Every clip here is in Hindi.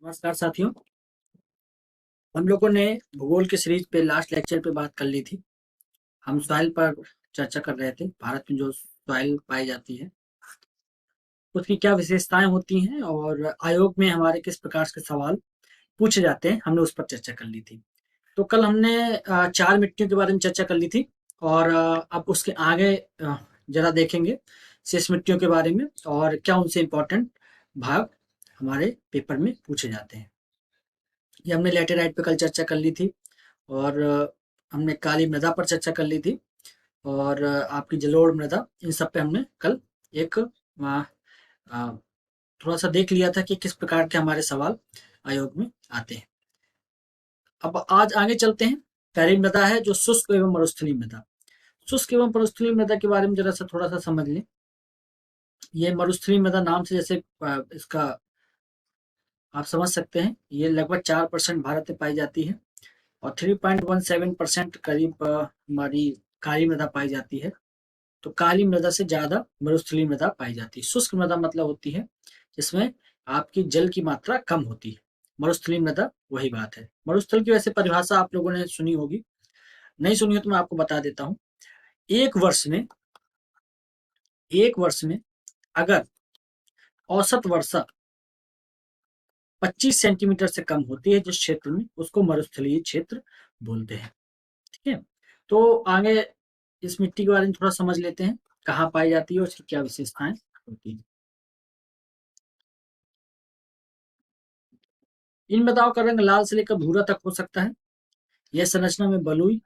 नमस्कार साथियों। हम लोगों ने भूगोल की सीरीज पे लास्ट लेक्चर पे बात कर ली थी। हम सॉइल पर चर्चा कर रहे थे। भारत में जो सॉइल पाई जाती है उसकी क्या विशेषताएं होती हैं और आयोग में हमारे किस प्रकार के सवाल पूछे जाते हैं, हमने उस पर चर्चा कर ली थी। तो कल हमने चार मिट्टियों के बारे में चर्चा कर ली थी और अब उसके आगे जरा देखेंगे शेष मिट्टियों के बारे में और क्या उनसे इम्पोर्टेंट भाग हमारे पेपर में पूछे जाते हैं। ये हमने लैटेराइट पे कल चर्चा कर ली थी और हमने काली मृदा पर चर्चा कर ली थी और आपकी जलोढ़ मृदा, इन सब पे हमने कल एक अ, थोड़ा सा देख लिया था कि किस प्रकार के हमारे सवाल आयोग में आते हैं। अब आज आगे चलते हैं। पहली मृदा है जो शुष्क एवं मरुस्थलीय मृदा। शुष्क एवं मरुस्थलीय मृदा के बारे में जरा सा थोड़ा सा समझ लें। ये मरुस्थलीय मृदा नाम से जैसे इसका आप समझ सकते हैं, ये लगभग 4% भारत में पाई जाती है और 3.17% करीब हमारी काली मृदा पाई जाती है। तो काली मृदा से ज्यादा मरुस्थलीय मृदा पाई जाती है। शुष्क मृदा मतलब होती है जिसमें आपकी जल की मात्रा कम होती है। मरुस्थलीय मृदा वही बात है। मरुस्थल की वैसे परिभाषा आप लोगों ने सुनी होगी, नहीं सुनी हो तो मैं आपको बता देता हूँ। एक वर्ष में एक वर्ष में अगर औसत वर्षा 25 सेंटीमीटर से कम होती है जिस क्षेत्र में, उसको मरुस्थलीय क्षेत्र बोलते हैं। ठीक है। तो आगे इस मिट्टी के बारे में थोड़ा समझ लेते हैं, कहाँ पाई जाती है और उसकी क्या विशेषताएं होती हैं। इन मृदाओं का रंग लाल से लेकर भूरा तक हो सकता है। यह संरचना में बलुई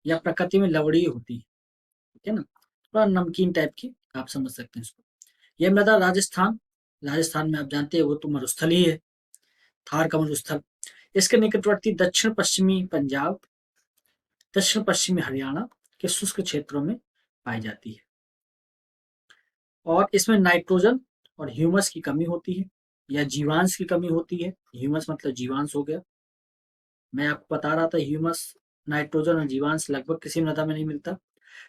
या प्रकृति में लवणीय होती है। ठीक है ना, थोड़ा नमकीन टाइप की आप समझ सकते हैं इसको। यह मृदा राजस्थान राजस्थान में आप जानते हैं वो तो मरुस्थल ही है, थार का मरुस्थल। इसके निकटवर्ती दक्षिण पश्चिमी पंजाब, दक्षिण पश्चिमी हरियाणा के शुष्क क्षेत्रों में पाई जाती है और इसमें नाइट्रोजन और ह्यूमस की कमी होती है या जीवांश की कमी होती है। ह्यूमस मतलब जीवांश हो गया। मैं आपको बता रहा था ह्यूमस, नाइट्रोजन और जीवांश लगभग किसी मृदा में नहीं मिलता,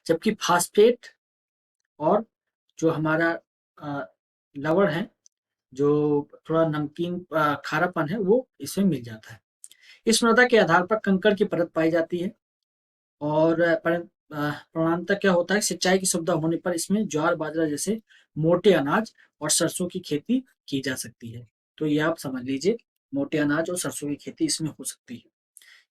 जबकि फास्फेट और जो हमारा लवण है, जो थोड़ा नमकीन खारापन है, वो इसमें मिल जाता है। इस मृदा के आधार पर कंकड़ की परत पाई जाती है और परिणामतः क्या होता है, सिंचाई की सुविधा होने पर इसमें ज्वार बाजरा जैसे मोटे अनाज और सरसों की खेती की जा सकती है। तो ये आप समझ लीजिए, मोटे अनाज और सरसों की खेती इसमें हो सकती है।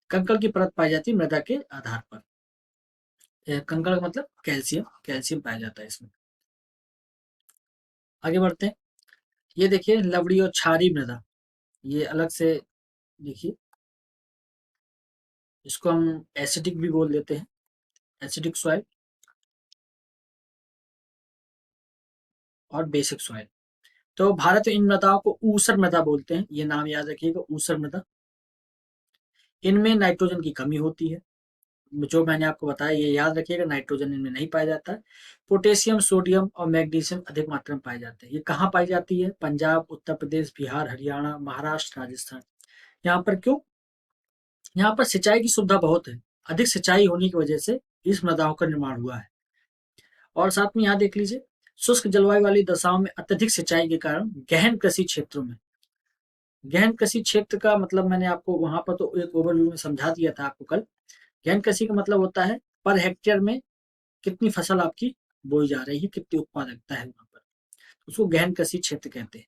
कंकड़ की परत पाई जाती है मृदा के आधार पर। कंकड़ का मतलब कैल्शियम, कैल्शियम पाया जाता है इसमें। आगे बढ़ते हैं। ये देखिए लवड़ी और क्षारीय मृदा, ये अलग से देखिए, इसको हम एसिडिक भी बोल देते हैं, एसिडिक सॉइल और बेसिक सॉइल। तो भारत में इन मृदाओं को ऊसर मृदा बोलते हैं, ये नाम याद रखिएगा, ऊसर मृदा। इनमें नाइट्रोजन की कमी होती है, जो मैंने आपको बताया ये याद रखिएगा, नाइट्रोजन इनमें नहीं पाया जाता है। पोटेशियम, सोडियम और मैग्नीशियम अधिक मात्रा में पाए जाते हैं। ये कहाँ पाई जाती है? पंजाब, उत्तर प्रदेश, बिहार, हरियाणा, महाराष्ट्र, राजस्थान। यहाँ पर क्यों? यहाँ पर सिंचाई की सुविधा बहुत है। अधिक सिंचाई होने की वजह से इस मृदाओं का निर्माण हुआ है। और साथ में यहाँ देख लीजिए, शुष्क जलवायु वाली दशाओं में अत्यधिक सिंचाई के कारण गहन कृषि क्षेत्रों में, गहन कृषि क्षेत्र का मतलब मैंने आपको वहां पर तो एक ओवरव्यू में समझा दिया था आपको कल। गहन कृषि का मतलब होता है पर हेक्टेयर में कितनी फसल आपकी बोई जा रही है, कितनी उत्पादकता है वहां पर, उसको गहन कृषि क्षेत्र कहते हैं।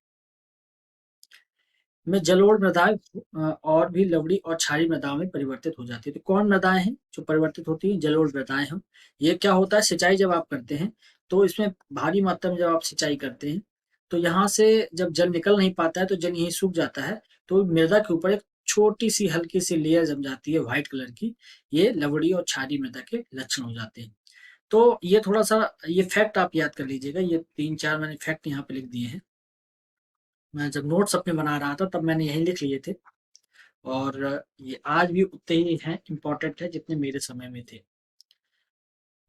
में जलोढ़ मृदाएं और भी लवड़ी और क्षारीय मृदाओं में परिवर्तित हो जाती है। तो कौन मृदाएं हैं जो परिवर्तित होती हैं? जलोढ़ मृदाएं हैं। ये क्या होता है, सिंचाई जब आप करते हैं तो इसमें भारी मात्रा में जब आप सिंचाई करते हैं तो यहाँ से जब जल निकल नहीं पाता है तो जल यहीं सूख जाता है, तो मृदा के ऊपर एक छोटी सी हल्की सी लेयर जम जाती है व्हाइट कलर की। ये लवड़ी और क्षारीय मृदा के लक्षण हो जाते हैं। तो ये थोड़ा सा ये फैक्ट आप याद कर लीजिएगा, ये 3-4 मैंने फैक्ट यहाँ पे लिख दिए हैं। मैं जब नोट्स अपने बना रहा था तब मैंने यही लिख लिए थे और ये आज भी उतने ही हैं, इम्पोर्टेंट है जितने मेरे समय में थे।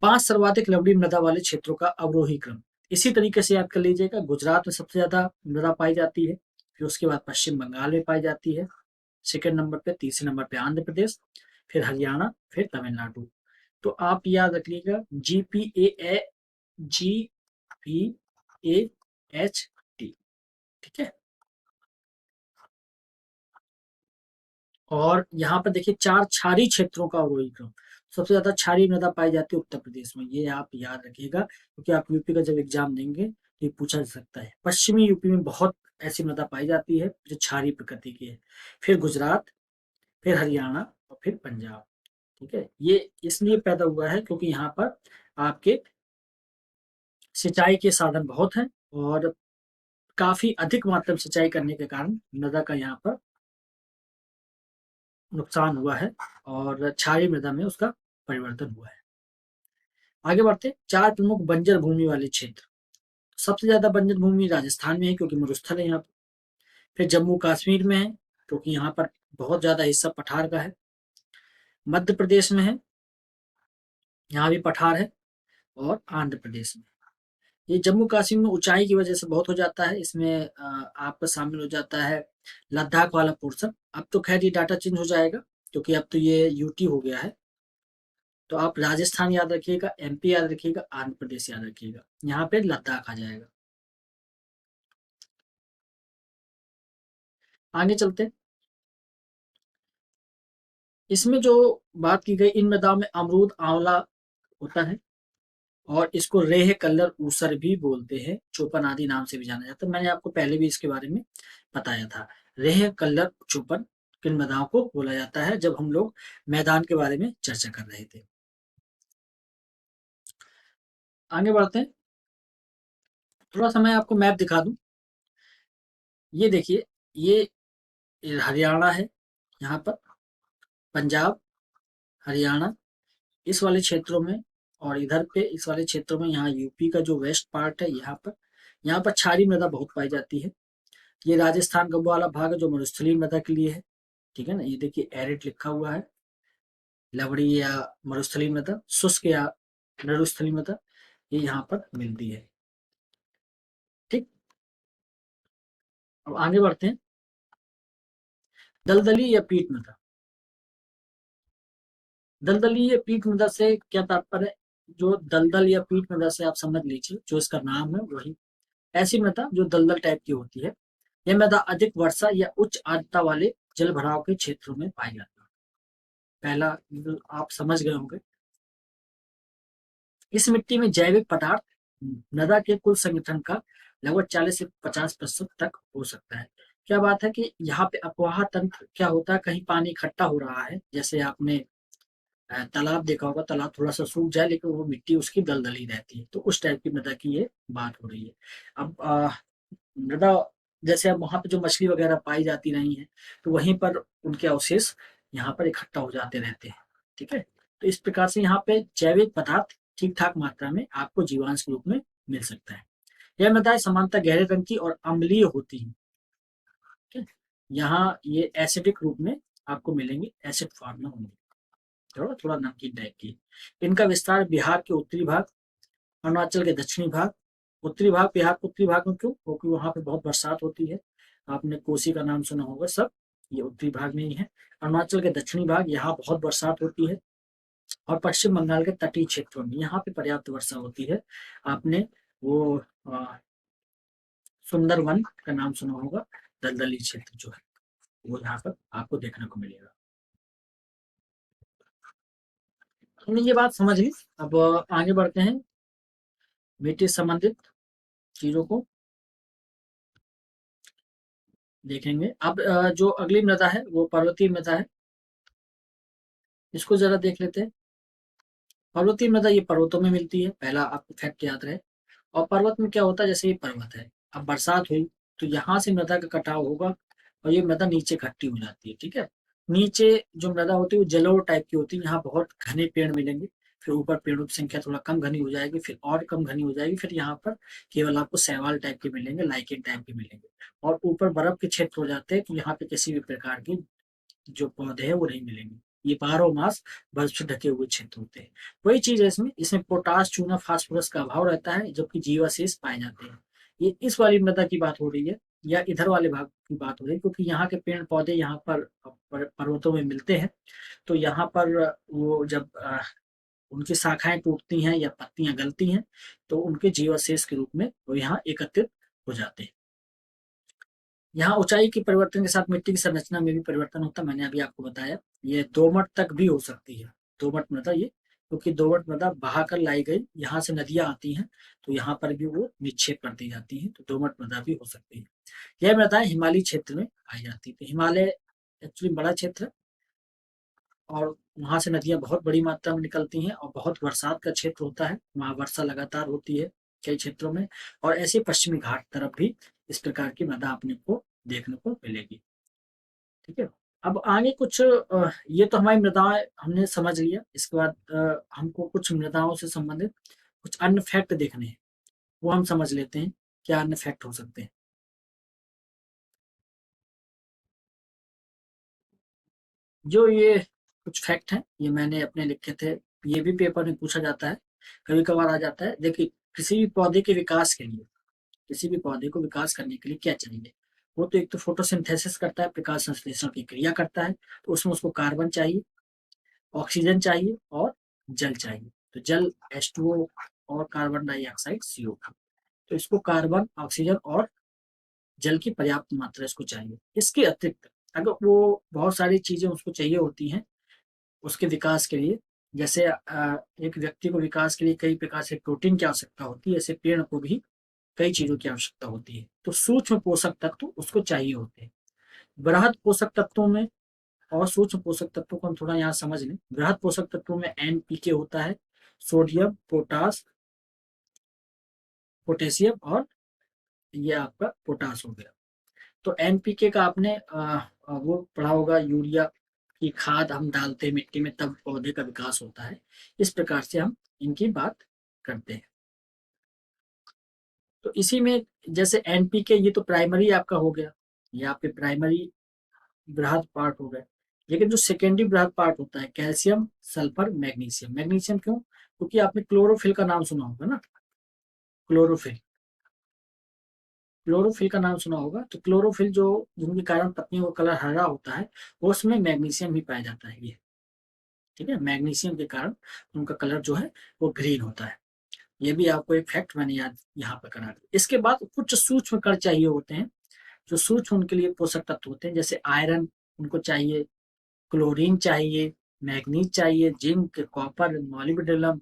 5 सर्वाधिक लवणीय मृदा वाले क्षेत्रों का अवरोही क्रम इसी तरीके से याद कर लीजिएगा। गुजरात में सबसे ज्यादा मृदा पाई जाती है, फिर उसके बाद पश्चिम बंगाल में पाई जाती है सेकंड नंबर पे, तीसरे नंबर पे आंध्र प्रदेश, फिर हरियाणा, फिर तमिलनाडु। तो आप याद रखिएगा GPA, GPAHT। ठीक है। और यहाँ पर देखिए 4 क्षारीय क्षेत्रों का अवरोही क्रम। सबसे ज्यादा क्षारीय मृदा पाई जाती है उत्तर प्रदेश में, ये आप याद रखिएगा क्योंकि आप यूपी का जब एग्जाम देंगे तो ये पूछा जा सकता है। पश्चिमी यूपी में बहुत ऐसी मृदा पाई जाती है जो क्षारीय प्रकृति की है, फिर गुजरात, फिर हरियाणा और फिर पंजाब। ठीक है, ये इसलिए पैदा हुआ है क्योंकि यहाँ पर आपके सिंचाई के साधन बहुत हैं और काफी अधिक मात्रा में सिंचाई करने के कारण मृदा का यहाँ पर नुकसान हुआ है और क्षारीय मृदा में उसका परिवर्तन हुआ है। आगे बढ़ते, 4 प्रमुख बंजर भूमि वाले क्षेत्र। सबसे ज्यादा बंजर भूमि राजस्थान में है क्योंकि मरुस्थल है यहाँ पर। फिर जम्मू कश्मीर में है क्योंकि यहाँ पर बहुत ज्यादा हिस्सा पठार का है। मध्य प्रदेश में है, यहाँ भी पठार है। और आंध्र प्रदेश में, ये जम्मू कश्मीर में ऊंचाई की वजह से बहुत हो जाता है। इसमें आपका शामिल हो जाता है लद्दाख वाला पोर्शन। अब तो खैर ये डाटा चेंज हो जाएगा क्योंकि अब तो ये यूटी हो गया है। तो आप राजस्थान याद रखिएगा, एमपी याद रखिएगा, आंध्र प्रदेश याद रखिएगा, यहाँ पे लद्दाख आ जाएगा। आगे चलते, इसमें जो बात की गई, इन मृदाओं में अमरूद आंवला होता है और इसको रेह कल्लर ऊसर भी बोलते हैं, चौपन आदि नाम से भी जाना जाता है। मैंने आपको पहले भी इसके बारे में बताया था। रेह कल्लर चौपन किन मृदाओं को बोला जाता है जब हम लोग मैदान के बारे में चर्चा कर रहे थे। आगे बढ़ते हैं, थोड़ा सा मैं आपको मैप दिखा दूं। ये देखिए, ये हरियाणा है, यहाँ पर पंजाब, हरियाणा, इस वाले क्षेत्रों में, और इधर पे इस वाले क्षेत्रों में यहाँ यूपी का जो वेस्ट पार्ट है, यहाँ पर क्षारीय मृदा बहुत पाई जाती है। ये राजस्थान का वो वाला भाग है जो मरुस्थलीय मृदा के लिए है। ठीक है ना, ये देखिए एरिड लिखा हुआ है, लवड़ी या मरुस्थलीय मृदा, शुष्क या मरुस्थलीय मृदा, ये यहाँ पर मिलती है। ठीक, अब आगे बढ़ते हैं, दलदली या पीट मृदा। दलदली या पीट मृदा से क्या तात्पर्य है? जो दलदल या पीट मृदा से आप समझ लीजिए, जो इसका नाम है वही, ऐसी मृदा जो दलदल टाइप की होती है। यह मृदा अधिक वर्षा या उच्च आर्द्रता वाले जल भराव के क्षेत्रों में पाई जाती है। पहला आप समझ गए होंगे। इस मिट्टी में जैविक पदार्थ मृदा के कुल संगठन का लगभग 40 से 50% तक हो सकता है। क्या बात है कि यहाँ पे अपवाह तंत्र क्या होता है, कहीं पानी इकट्ठा हो रहा है, जैसे आपने तालाब देखा होगा, तालाब थोड़ा सा सूख जाए लेकिन वो मिट्टी उसकी दलदली रहती है, तो उस टाइप की मृदा की ये बात हो रही है। अब मृदा, जैसे अब वहां पे जो मछली वगैरह पाई जाती रही है तो वहीं पर उनके अवशेष यहाँ पर इकट्ठा हो जाते रहते हैं। ठीक है, तो इस प्रकार से यहाँ पे जैविक पदार्थ ठीक ठाक मात्रा में आपको जीवांश के रूप में मिल सकता है। यह मृदाएं सामान्यतः गहरे रंग की और अम्लीय होती हैं। ठीक है, यहाँ ये एसिडिक रूप में आपको मिलेंगे, एसिड फॉर्म में होंगे, थोड़ा थोड़ा नमकीन टाइप की। इनका विस्तार बिहार के उत्तरी भाग, अरुणाचल के दक्षिणी भाग, उत्तरी भाग, बिहार के उत्तरी भाग में क्यों? क्योंकि वहां पे बहुत बरसात होती है। आपने कोसी का नाम सुना होगा, सब ये उत्तरी भाग में ही है। अरुणाचल के दक्षिणी भाग, यहाँ बहुत बरसात होती है। और पश्चिम बंगाल के तटीय क्षेत्रों में यहाँ पे पर्याप्त वर्षा होती है। आपने वो सुंदरवन का नाम सुना होगा, दलदली क्षेत्र जो है वो यहाँ पर आपको देखने को मिलेगा। हमने ये बात समझ ली, अब आगे बढ़ते हैं मिट्टी से संबंधित चीजों को देखेंगे। अब जो अगली मृदा है वो पर्वतीय मृदा है, इसको जरा देख लेते हैं। पर्वतीय मृदा ये पर्वतों में मिलती है, पहला आपको फैक्ट याद रहे। और पर्वत में क्या होता है, जैसे ये पर्वत है, अब बरसात हुई तो यहाँ से मृदा का कटाव होगा और ये मृदा नीचे इकट्ठी हो जाती है। ठीक है, नीचे जो मृदा होती है वो जलोढ़ टाइप की होती है, यहाँ बहुत घने पेड़ मिलेंगे। फिर ऊपर पेड़ों की संख्या थोड़ा कम घनी हो जाएगी, फिर और कम घनी हो जाएगी, फिर यहाँ पर केवल आपको शैवाल टाइप के मिलेंगे, लाइकेन टाइप के मिलेंगे। और ऊपर बर्फ के क्षेत्र हो जाते हैं तो यहाँ पे किसी भी प्रकार की जो पौधे हैं वो नहीं मिलेंगे। ये बारह मास बर्फ से ढके हुए क्षेत्र होते हैं। वही चीज है इसमें, पोटास, चूना, फास्फोरस का अभाव रहता है जबकि जीवाशेष पाए जाते हैं। ये इस वाली मृदा की बात हो रही है या इधर वाले भाग की बात हो रही है, क्योंकि यहाँ के पेड़ पौधे यहाँ पर पर्वतों में मिलते हैं। तो यहाँ पर वो जब उनकी शाखाएं टूटती हैं या पत्तियां गलती हैं तो उनके जीवाशेष के रूप में वो यहाँ एकत्रित हो जाते हैं। यहाँ ऊंचाई के परिवर्तन के साथ मिट्टी की संरचना में भी परिवर्तन होता है, मैंने अभी आपको बताया। ये दोमट तक भी हो सकती है, दोमट मृदा ये, क्योंकि दोमट मृदा बहाकर लाई गई, यहाँ से नदियां आती हैं तो यहाँ पर भी वो निक्षेप कर दी जाती है, तो दोमट मृदा भी हो सकती है। यह मृदाएं हिमालयी क्षेत्र में पाई जाती है। तो हिमालय एक्चुअली बड़ा क्षेत्र है और वहां से नदियां बहुत बड़ी मात्रा में निकलती हैं और बहुत बरसात का क्षेत्र होता है, वहां वर्षा लगातार होती है कई क्षेत्रों में। और ऐसे पश्चिमी घाट तरफ भी इस प्रकार की मृदा अपने को देखने को मिलेगी। ठीक है, अब आगे कुछ ये तो हमारी मृदाएं हमने समझ लिया। इसके बाद हमको कुछ मृदाओं से संबंधित कुछ अन्य फैक्ट देखने हैं, वो हम समझ लेते हैं। क्या अन्य फैक्ट हो सकते हैं? जो ये कुछ फैक्ट हैं, ये मैंने अपने लिखे थे। ये भी पेपर में पूछा जाता है, कभी कभार आ जाता है। देखिए, किसी भी पौधे के विकास के लिए, किसी भी पौधे को विकास करने के लिए क्या चाहिए? वो तो एक तो फोटोसिंथेसिस करता है, प्रकाश संश्लेषण की क्रिया करता है, तो उसमें उसको कार्बन चाहिए, ऑक्सीजन चाहिए और जल चाहिए। तो जल H2O और कार्बन डाइऑक्साइड CO। तो इसको कार्बन, ऑक्सीजन और जल की पर्याप्त मात्रा इसको चाहिए। इसके अतिरिक्त अगर वो बहुत सारी चीजें उसको चाहिए होती हैं उसके विकास के लिए, जैसे एक व्यक्ति को विकास के लिए कई प्रकार से प्रोटीन की आवश्यकता होती है, ऐसे पेड़ को भी कई चीजों की आवश्यकता होती है। तो सूक्ष्म पोषक तत्व उसको चाहिए होते हैं। बृहद पोषक तत्वों में और सूक्ष्म पोषक तत्वों को हम थोड़ा यहाँ समझ लें। बृहद पोषक तत्वों में NPK होता है, सोडियम, पोटास, पोटेशियम और ये आपका पोटास हो गया। तो NPK का आपने वो पढ़ा होगा, यूरिया की खाद हम डालते हैं मिट्टी में तब पौधे का विकास होता है। इस प्रकार से हम इनकी बात करते हैं। तो इसी में जैसे NPK ये तो प्राइमरी आपका हो गया, ये आपके प्राइमरी बृहद पार्ट हो गए। लेकिन जो सेकेंडरी बृहद पार्ट होता है, कैल्शियम, सल्फर, मैग्नीशियम। मैग्नीशियम क्यों? क्योंकि आपने क्लोरोफिल का नाम सुना होगा ना, क्लोरोफिल। क्लोरोफिल का नाम सुना होगा, तो क्लोरोफिल जो जिनके कारण पत्तियों का कलर हरा होता है, वो उसमें मैग्नीशियम भी पाया जाता है ये। ठीक है, मैग्नीशियम के कारण उनका कलर जो है वो ग्रीन होता है। ये भी आपको एक फैक्ट मैंने याद यहाँ पर करा दिया। इसके बाद कुछ सूक्ष्म कण चाहिए होते हैं, जो सूक्ष्म उनके लिए पोषक तत्व होते हैं, जैसे आयरन उनको चाहिए, क्लोरीन चाहिए, मैग्नीज चाहिए, zinc, copper, molybdenum,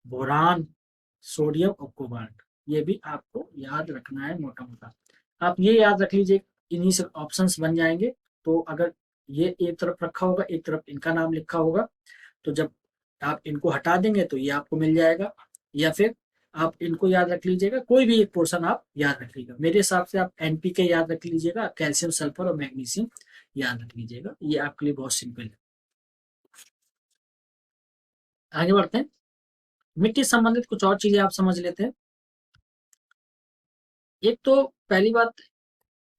boron, sodium और कोबाल्ट। ये भी आपको याद रखना है मोटा मोटा। आप ये याद रख लीजिए, इन्हीं से ऑप्शंस बन जाएंगे। तो अगर ये एक तरफ रखा होगा, एक तरफ इनका नाम लिखा होगा, तो जब आप इनको हटा देंगे तो ये आपको मिल जाएगा। या फिर आप इनको याद रख लीजिएगा, कोई भी एक पोर्शन आप याद रख लीजिएगा। मेरे हिसाब से आप NPK याद रख लीजिएगा, कैल्शियम, सल्फर और मैग्नीशियम याद रख लीजिएगा। ये आपके लिए बहुत सिंपल है। आगे बढ़ते हैं, मिट्टी संबंधित कुछ और चीजें आप समझ लेते हैं। एक तो पहली बात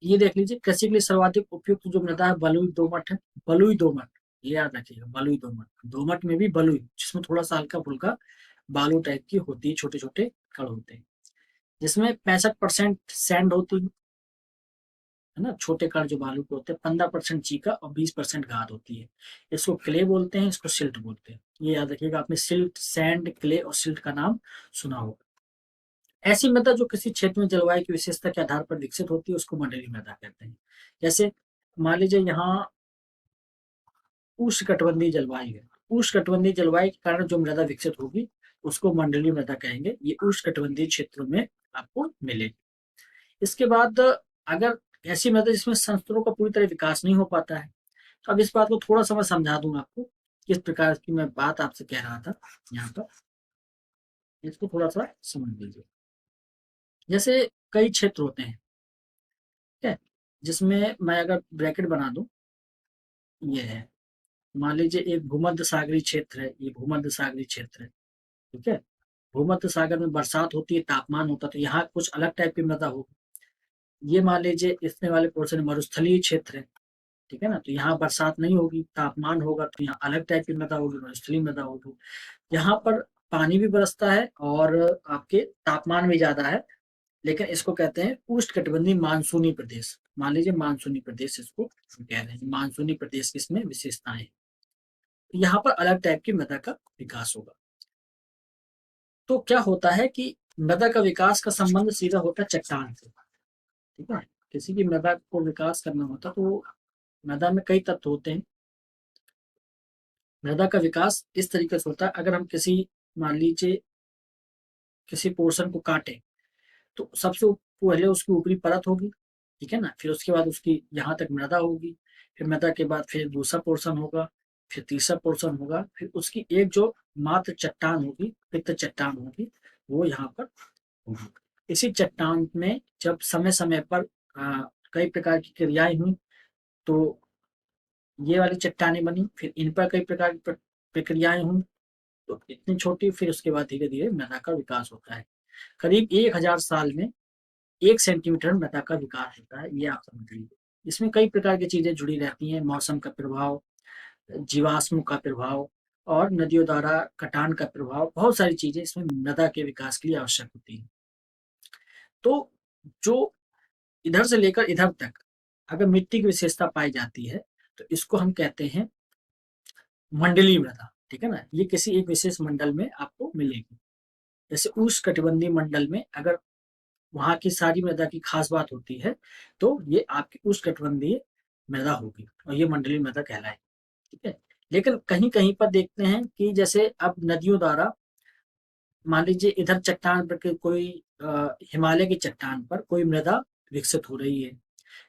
ये देख लीजिए, कृषि के लिए सर्वाधिक उपयुक्त जो मृदा है बलुई दोमट है। बलुई दोमट, ये याद रखिएगा, बलुई दोमट। दोमट में भी बलुई, जिसमें थोड़ा सा हल्का फुल्का बालू टाइप की होती है, छोटे छोटे कण होते हैं, जिसमें 65% सैंड होती है ना, छोटे कण जो बालू के होते हैं, 15% चीका और 20% गाद होती है। इसको क्ले बोलते हैं, इसको सिल्ट बोलते हैं। ये याद रखिएगा, आपने सिल्ट, सैंड, क्ले और सिल्ट का नाम सुना होगा। ऐसी मृदा जो किसी क्षेत्र में जलवायु की विशेषता के आधार पर विकसित होती है उसको मंडलीय मृदा कहते हैं। जैसे मान लीजिए यहाँ उष्णकटिबंधीय जलवायु है, उष्णकटिबंधीय जलवायु के कारण जो मृदा विकसित होगी उसको मंडलीय मृदा कहेंगे। ये उष्णकटिबंधीय क्षेत्रों में आपको मिलेगी। इसके बाद अगर ऐसी मृदा जिसमें संस्तरों का पूरी तरह विकास नहीं हो पाता है, तो अब इस बात को थोड़ा सा मैं समझा दूंगा आपको, किस प्रकार की मैं बात आपसे कह रहा था यहाँ पर। इसको थोड़ा सा समझ लीजिए। जैसे कई क्षेत्र होते हैं, ठीक है, जिसमें मैं अगर ब्रैकेट बना दूं, ये है, मान लीजिए एक भूमध्य सागरीय क्षेत्र है, ये भूमध्य सागरीय क्षेत्र है। ठीक है, भूमध्य सागर में बरसात होती है, तापमान होता है, तो यहाँ कुछ अलग टाइप की मृदा होगी। ये मान लीजिए इसमें वाले पोर्शन मरुस्थलीय क्षेत्र है, ठीक है ना, तो यहाँ बरसात नहीं होगी, तापमान होगा, तो यहाँ अलग टाइप की मृदा होगी, मरुस्थलीय मृदा होगी। यहाँ पर पानी भी बरसता है और आपके तापमान भी ज्यादा है, लेकिन इसको कहते हैं उष्णकटिबंधीय मानसूनी प्रदेश। मान लीजिए मानसूनी प्रदेश इसको हम कह रहे हैं, मानसूनी प्रदेश की इसमें विशेषताएं हैं। यहाँ पर अलग टाइप की मृदा का विकास होगा। तो क्या होता है कि मृदा का विकास का संबंध सीधा होता है चट्टान से। ठीक है, किसी भी मृदा को विकास करना होता है तो मृदा में कई तत्व होते हैं। मृदा का विकास इस तरीके से होता है, अगर हम किसी, मान लीजिए किसी पोर्शन को काटें तो सबसे पहले उसकी ऊपरी परत होगी, ठीक है ना, फिर उसके बाद उसकी यहाँ तक मृदा होगी, फिर मृदा के बाद फिर दूसरा पोर्शन होगा, फिर तीसरा पोर्शन होगा, फिर उसकी एक जो मात्र चट्टान होगी, पित्त चट्टान होगी, वो यहाँ पर होगी। इसी चट्टान में जब समय समय पर कई प्रकार की क्रियाएं हुई तो ये वाली चट्टानें बनी, फिर इन पर कई प्रकार की प्रक्रियाएं हुई तो इतनी छोटी, फिर उसके बाद धीरे धीरे मृदा का विकास होता है। करीब 1000 साल में 1 सेंटीमीटर मृदा का विकास होता है, ये आप समझ लीजिए। इसमें कई प्रकार की चीजें जुड़ी रहती हैं, मौसम का प्रभाव, जीवाश्म का प्रभाव और नदियों द्वारा कटान का प्रभाव, बहुत सारी चीजें इसमें मृदा के विकास के लिए आवश्यक होती हैं। तो जो इधर से लेकर इधर तक अगर मिट्टी की विशेषता पाई जाती है तो इसको हम कहते हैं मंडलीय मृदा, ठीक है ना, ये किसी एक विशेष मंडल में आपको मिलेगी। जैसे उष्णकटिबंधीय मंडल में अगर वहां की सारी मृदा की खास बात होती है तो ये आपकी उष्णकटिबंधीय मृदा होगी और ये मंडलीय मृदा कहलाएगी, ठीक है। लेकिन कहीं कहीं पर देखते हैं कि जैसे अब नदियों द्वारा, मान लीजिए इधर चट्टान पर कोई हिमालय की चट्टान पर कोई मृदा विकसित हो रही है,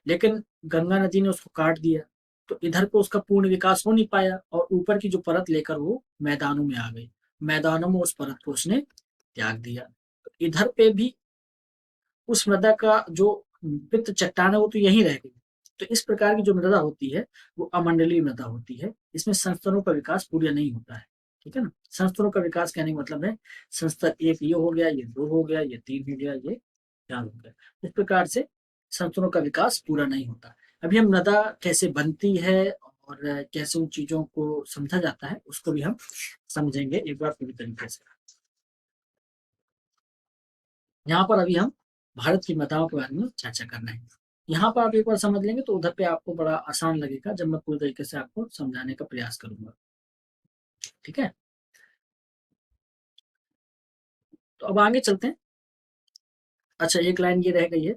लेकिन गंगा नदी ने उसको काट दिया तो इधर पे उसका पूर्ण विकास हो नहीं पाया और ऊपर की जो परत लेकर वो मैदानों में आ गई, मैदानों में उस परत को उसने त्याग दिया। तो इधर पे भी उस मृदा का जो पित्त चट्टान है वो तो यहीं रह गई। तो इस प्रकार की जो मृदा होती है वो अमंडलीय मृदा होती है, इसमें संस्तरों का विकास पूरा नहीं होता है, ठीक है ना। संस्तरों का विकास कहने का मतलब है संस्तर एक ये हो गया, ये दो हो गया, ये तीन हो गया, ये चार हो गया, इस प्रकार से संस्तरों का विकास पूरा नहीं होता। अभी हम मृदा कैसे बनती है और कैसे उन चीजों को समझा जाता है उसको भी हम समझेंगे एक बार पूरी तरीके से। यहाँ पर अभी हम भारत की मृदाओं के बारे में चर्चा करना है। यहाँ पर आप एक बार समझ लेंगे तो उधर पे आपको बड़ा आसान लगेगा जब मैं पूरी तरीके से आपको समझाने का प्रयास करूंगा, ठीक है। तो अब आगे चलते हैं। अच्छा, एक लाइन ये रह गई है,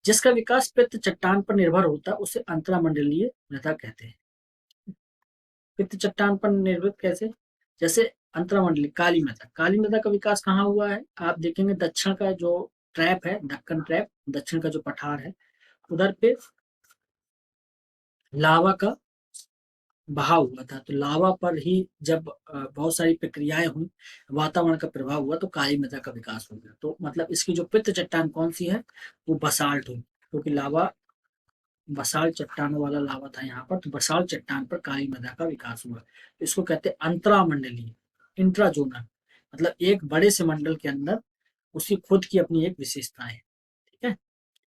जिसका विकास पित्त चट्टान पर निर्भर होता है उसे अंतरामंडलीय मृदा कहते हैं। पित्त चट्टान पर निर्भर कैसे, जैसे अंतरामंडलीय काली मृदा, काली मृदा का विकास कहाँ हुआ है, आप देखेंगे दक्षिण का जो ट्रैप है, दक्कन ट्रैप, दक्षिण का जो पठार है उधर पे लावा का बहाव हुआ था, तो लावा पर ही जब बहुत सारी प्रक्रियाएं हुई, वातावरण का प्रभाव हुआ तो काली मृदा का विकास हो गया। तो मतलब इसकी जो पित्त चट्टान कौन सी है, वो बसाल्ट हुई, क्योंकि लावा बसाल्ट चट्टानों वाला लावा था यहाँ पर, तो बसाल्ट चट्टान पर काली मृदा का विकास हुआ। तो इसको कहते हैं अंतरामंडलीय, इंट्राजोनल, मतलब एक बड़े से मंडल के अंदर उसकी खुद की अपनी एक विशेषताएं है, ठीक है।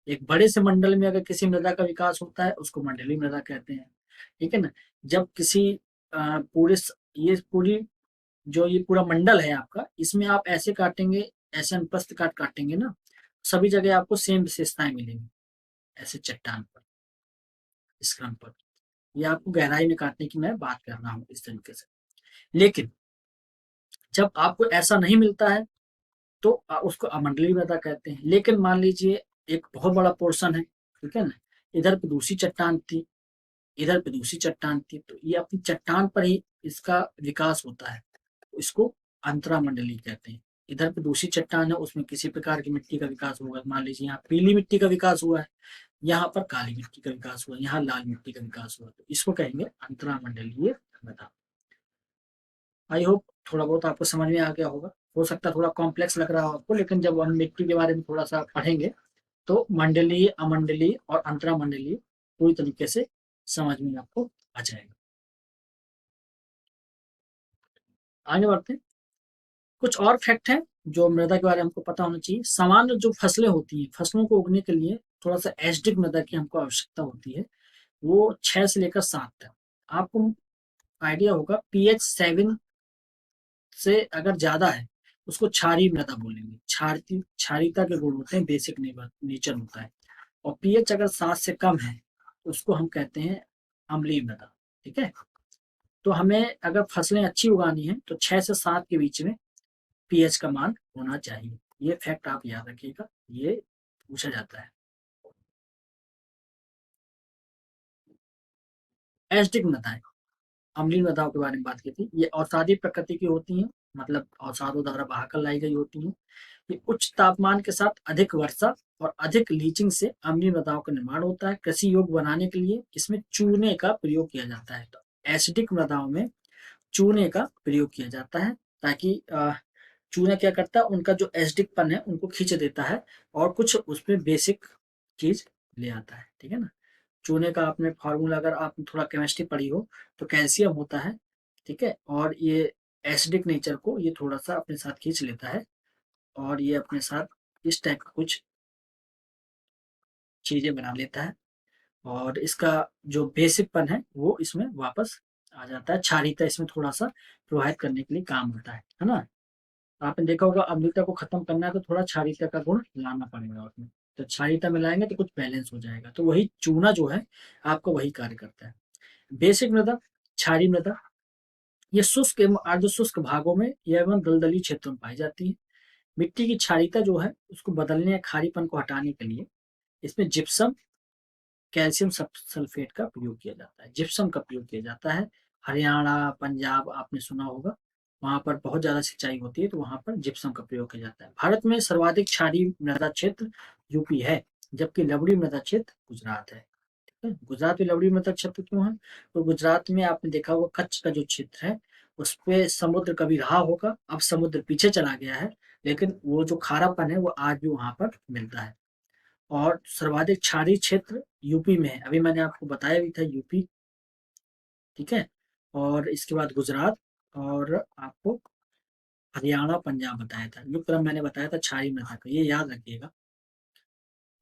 एक बड़े से मंडल में अगर किसी मृदा का विकास होता है उसको मंडलीय मृदा कहते हैं, ठीक है ना। जब किसी पूरे ये पूरी जो ये पूरा मंडल है आपका, इसमें आप ऐसे काटेंगे, ऐसे अनुप्रस्थ काट काटेंगे ना, सभी जगह आपको सेम विशेषताएं मिलेंगी, ऐसे चट्टान पर, इस क्रम पर। ये आपको गहराई में काटने की मैं बात कर रहा हूँ इस तरीके से। लेकिन जब आपको ऐसा नहीं मिलता है तो उसको अमंडलीय मृदा कहते हैं। लेकिन मान लीजिए एक बहुत बड़ा पोर्शन है, ठीक है ना, इधर पे दूसरी चट्टान थी, इधर पे दूसरी चट्टान थी, तो ये अपनी चट्टान पर ही इसका विकास होता है, तो इसको अंतरामंडलीय कहते हैं। इधर पे दूसरी चट्टान है, उसमें किसी प्रकार की मिट्टी का विकास होगा, मान लीजिए यहाँ पीली मिट्टी का विकास हुआ है, यहाँ पर काली मिट्टी का विकास हुआ, यहाँ लाल मिट्टी का विकास हुआ, तो इसको कहेंगे अंतरामंडलीय मृदा। आई होप थोड़ा बहुत आपको समझ में आ गया होगा, हो सकता है थोड़ा कॉम्प्लेक्स लग रहा हो आपको, लेकिन जब हम मिट्टी के बारे में थोड़ा सा पढ़ेंगे तो मंडलीय, अमंडलीय और अंतरामंडलीय पूरी तरीके से समझ में आपको आ जाएगा। आगे बढ़ते हैं। कुछ और फैक्ट है जो मृदा के बारे में हमको पता होना चाहिए। सामान्य जो फसलें होती हैं, फसलों को उगने के लिए थोड़ा सा एसिडिक मृदा की हमको आवश्यकता होती है, वो 6 से लेकर 7 तक। आपको आइडिया होगा pH 7 से अगर ज्यादा है उसको क्षारीय मृदा बोलेंगे, क्षारीयता के गुण होते हैं, बेसिक नेचर होता है। और पीएच अगर 7 से कम है तो उसको हम कहते हैं अम्लीय मृदा, ठीक है। तो हमें अगर फसलें अच्छी उगानी है तो 6 से 7 के बीच में पीएच का मान होना चाहिए। ये फैक्ट आप याद रखिएगा, ये पूछा जाता है। एसिडिक मृदाएं, अम्लीय मृदाओं के बारे में बात की थी। ये अवसादी प्रकृति की होती हैं, मतलब अवसादों द्वारा बहाकर लाई गई होती हैं। ये उच्च तापमान के साथ अधिक वर्षा और अधिक लीचिंग से अम्लीय मृदाओं का निर्माण होता है। कृषि योग्य बनाने के लिए इसमें चूने का प्रयोग किया जाता है। तो एसिडिक मृदाओं में चूने का प्रयोग किया जाता है, ताकि चूना क्या करता है, उनका जो एसिडिकपन है उनको खींच देता है और कुछ उसमें बेसिक चीज ले आता है। ठीक है ना। चूने का आपने फार्मूला अगर आपने थोड़ा केमिस्ट्री पढ़ी हो तो कैल्शियम होता है। ठीक है। और ये एसिडिक नेचर को ये थोड़ा सा अपने साथ खींच लेता है और ये अपने साथ इस टाइप का कुछ चीजें बना लेता है और इसका जो बेसिकपन है वो इसमें वापस आ जाता है। क्षारीयता इसमें थोड़ा सा प्रवाहित करने के लिए काम होता है ना। आपने देखा होगा अम्लता को खत्म करना है तो थोड़ा क्षारीयता का गुण लाना पड़ेगा उसमें। तो क्षारीयता मिलाएंगे तो कुछ बैलेंस हो जाएगा। तो वही चूना जो है आपका वही कार्य करता है। बेसिक मृदा, क्षारीय मृदा, ये शुष्क एवं अर्ध शुष्क भागों में एवं दलदली क्षेत्रों में पाई जाती है। मिट्टी की क्षारीयता जो है उसको बदलने या खारीपन को हटाने के लिए इसमें जिप्सम, कैल्शियम सल्फेट का प्रयोग किया जाता है। जिप्सम का प्रयोग किया जाता है। हरियाणा, पंजाब आपने सुना होगा, वहां पर बहुत ज्यादा सिंचाई होती है तो वहां पर जिप्सम का प्रयोग किया जाता है। भारत में सर्वाधिक क्षारीय मृदा क्षेत्र यूपी है, जबकि लवणीय मृदा क्षेत्र गुजरात है। ठीक है। गुजरात में लवणीय मृदा क्षेत्र क्यों है? तो गुजरात में आपने देखा होगा कच्छ का जो क्षेत्र है उस पे समुद्र कभी रहा होगा, अब समुद्र पीछे चला गया है, लेकिन वो जो खारापन है वो आज भी वहां पर मिलता है। और सर्वाधिक क्षारीय क्षेत्र यूपी में है, अभी मैंने आपको बताया भी था यूपी। ठीक है। और इसके बाद गुजरात और आपको हरियाणा, पंजाब बताया था। जो क्रम मैंने बताया था क्षारीय मृदा का, ये याद रखिएगा,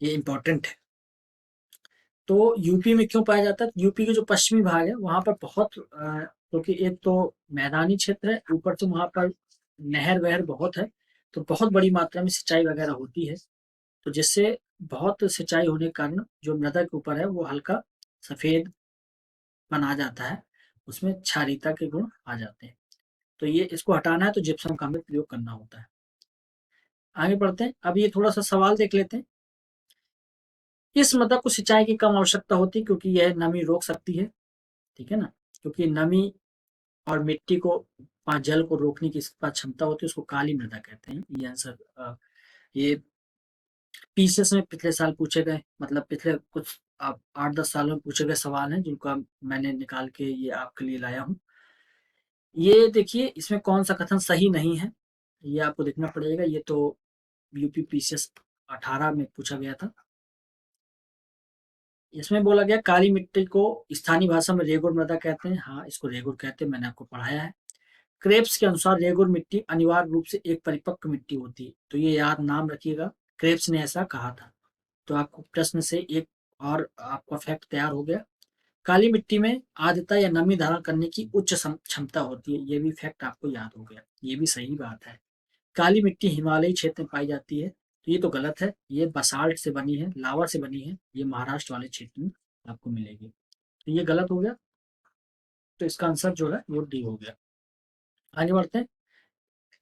ये इंपॉर्टेंट है। तो यूपी में क्यों पाया जाता है? यूपी के जो पश्चिमी भाग है वहां पर बहुत क्योंकि एक तो मैदानी क्षेत्र है, ऊपर से वहां पर नहर वहर बहुत है, तो बहुत बड़ी मात्रा में सिंचाई वगैरह होती है। तो जिससे बहुत सिंचाई होने के कारण जो मृदा के ऊपर है वो हल्का सफेद बना जाता है, उसमें क्षारीयता के गुण आ जाते हैं। तो ये इसको हटाना है तो जिप्सम का हमें प्रयोग करना होता है। आगे बढ़ते हैं। अब ये थोड़ा सा सवाल देख लेते हैं। इस मृदा को सिंचाई की कम आवश्यकता होती है क्योंकि यह नमी रोक सकती है। ठीक है ना। क्योंकि नमी और मिट्टी को जल को रोकने की इसके पास क्षमता होती है, उसको काली मृदा कहते हैं। ये आंसर ये पीसीएस में पिछले साल पूछे गए, मतलब पिछले कुछ 8-10 सालों में पूछे गए सवाल हैं जिनको मैंने निकाल के ये आपके लिए लाया हूँ। ये देखिए इसमें कौन सा कथन सही नहीं है, ये आपको देखना पड़ेगा। ये तो यूपी पीसीएस 18 में पूछा गया था। इसमें बोला गया काली मिट्टी को स्थानीय भाषा में रेगुर मृदा कहते हैं। हाँ, इसको रेगुर कहते हैं, मैंने आपको पढ़ाया है। क्रेब्स के अनुसार रेगुर मिट्टी अनिवार्य रूप से एक परिपक्व मिट्टी होती है, तो ये याद नाम रखिएगा, क्रेब्स ने ऐसा कहा था। तो आपको प्रश्न से एक और आपका फैक्ट तैयार हो गया। काली मिट्टी में आर्द्रता या नमी धारण करने की उच्च क्षमता होती है, ये भी फैक्ट आपको याद हो गया, ये भी सही बात है। काली मिट्टी हिमालयी क्षेत्र में पाई जाती है, तो ये तो गलत है। ये बसाल्ट से बनी है, लावा से बनी है, ये महाराष्ट्र वाले क्षेत्र में आपको मिलेगी, तो ये गलत हो गया। तो इसका आंसर जो है वो डी हो गया। आगे बढ़ते हैं।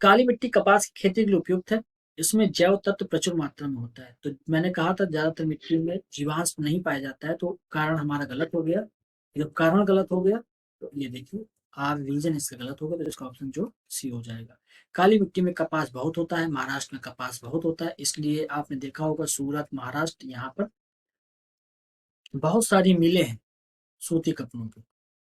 काली मिट्टी कपास की खेती के लिए उपयुक्त है। इसमें जैव तत्व प्रचुर मात्रा में होता है। तो मैंने कहा था ज्यादातर मिट्टी में जीवांश नहीं पाया जाता है, तो कारण हमारा गलत हो गया। जब कारण गलत हो गया तो ये देखिए आर रीजन इसका गलत हो गया, तो इसका ऑप्शन जो सी हो जाएगा। काली मिट्टी में कपास बहुत होता है, महाराष्ट्र में कपास बहुत होता है, इसलिए आपने देखा होगा सूरत, महाराष्ट्र, यहाँ पर बहुत सारी मिलें हैं सूती कपड़ों की।